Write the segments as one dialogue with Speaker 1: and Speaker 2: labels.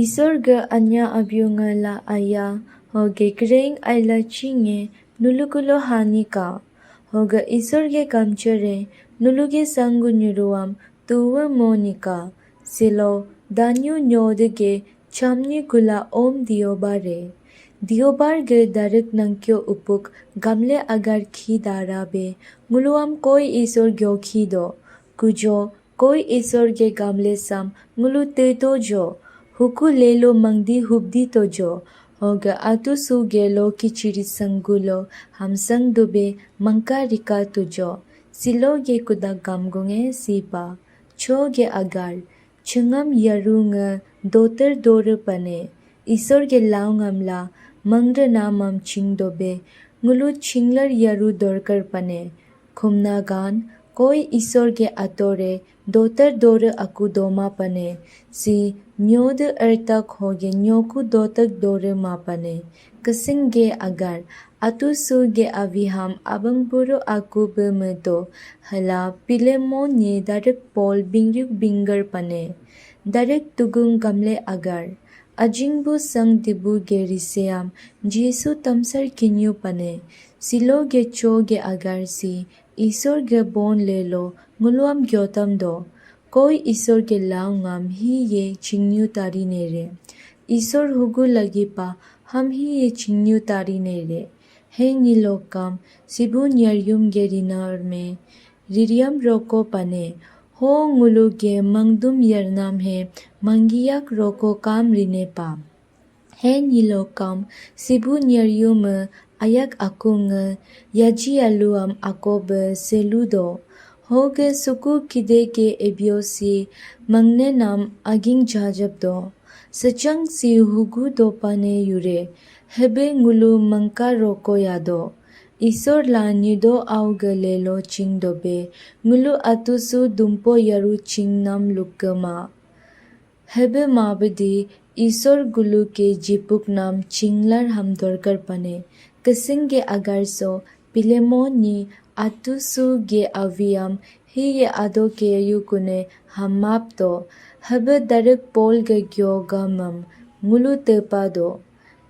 Speaker 1: Isorga anya abyunga la aya hoge kreng aila chinge nulukulo hanika hoga isorge kamchere nuluge sangu nyuruam tuwa monika silo danyu nyodige chamni kula om diobar ge darik nangkyo upuk gamle agar khi darabe nguluam koi isor gyo khido kujo koi isor ge gamle sam ngulu te tojo huku lelo mangdi hubdi tojo hoga atu su gelo kichiri sangulo hamsang dube mangka rika tujo silo ge kuda gamgunge sipa cho ge agar chungam yarunga doter dore pane isor ge laungamla mangra namam chingdobe ngulu chinglar yaru dorkar pane khumna gan koi isor ge atore doter dore aku doma pane si nyod ertak hoge nyoku dotak dore mapane kasingge agar atu suge aviham abangburu aku bemedo hala pilemon ni darik pol bingyuk bingar pane darik tugung gamle agar ajingbu sang dibu geriseam jesu tamsar kinyu pane silo ge cho ge agar si isor ge bon lelo nguluam gyotam do koi isor ge laungam hi ye chingyu tari nere isor hugu lagipa ham hi ye chingyu tari nere he nilokam sibu nyaryum gerinar me ririam roko pane ho ngulu ge mangdum yarnam he mangiyak roko kam rine pa he nilokam sibu nyaryum ayak akung yaji aluam akobe seludo hoge suku kide ke ebiosi mangne nam aging jajab do sachang si hugu do pane yure hebe ngulu mangka roko yado isor la nido auga lelo chingdobe ngulu atusu dumpo yaru chingnam lukama hebe mabedi isor gulu ke jipuk nam chinglar ham dorkar pane kasinge agar so pilemon ni atusu ge aviam hi ye ado ke yukune hamap to habe darik pol ge gyogamam ngulu tepa do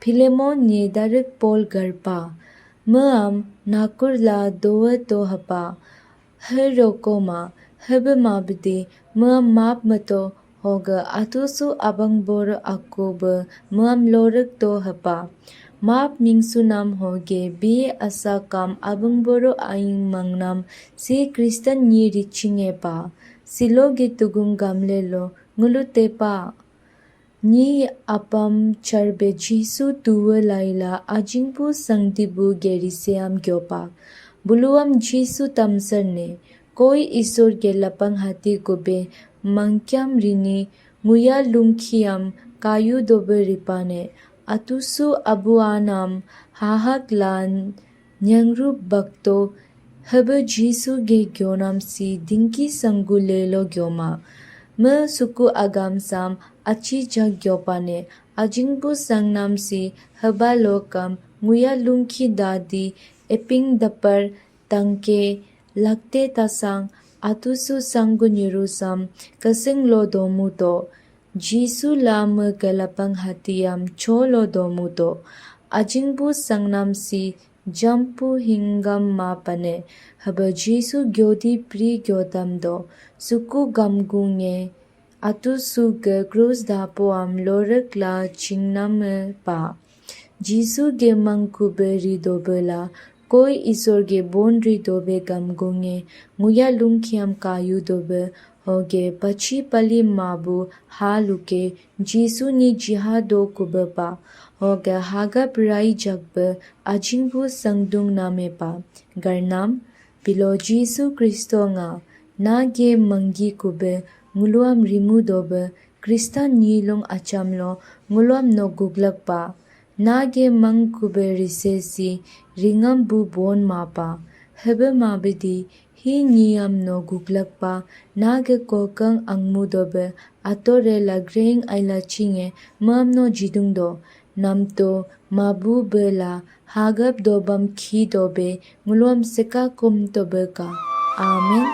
Speaker 1: pilemon ni darik pol garpa maam nakur la doa to hapa herokoma habe mabdi maam map mato hoga atusu abangbor akoba maam lorak to hapa map mingsu nam hoge bi asa kam abangboro aing mangnam si kristan ni richinge pa siloge tugung gamle lo ngulu tepa ni apam charbe jisu tuwa laila ajingpu sangdibu geriseam gyopa buluam jisu tamsarne koi isor ge lapang hati gobe mangkyam rini nguya lungkhiam kayu dobe ripane atusu abuanam hahak lan nyangru bakto hebe jisu ge gyonam si dinki sangu lelo gyoma me suku agam sam achi jag gyopane ajingbu sangnam si heba lokam nguya lungkhi dadi eping dapar tangke lakte tasang atusu sangu nyurusam kasing lo domuto jisu lam galapang hatiyam cholo domuto ajingbu sangnam si jampu hingam mapane haba jisu gyodi pri gyodam do suku gamgunge atusu ge krus dapo am lorak la chingnam pa jisu ge mangkube ridobela koi isor ge bon ridobe gamgunge nguya lungkhiam kayu dobe hoge pachi pali mabu haluke jisu ni jihado kubapa hoge haga prai jagbe ajingbu sangdung name pa garnam pilo jisu kristo nga na ge mangi kube nguluam rimu dobe kristan nilong achamlo nguluam no guglak pa na ge mang kube risesi ringam bu bon mapa hebe mabedi hi niyam no guglak pa na ge kokang angmu dobe atore la greng aila chinge mam no jidung do namto mabu bela hagap dobam khi dobe nguluam seka kum dobe ka amen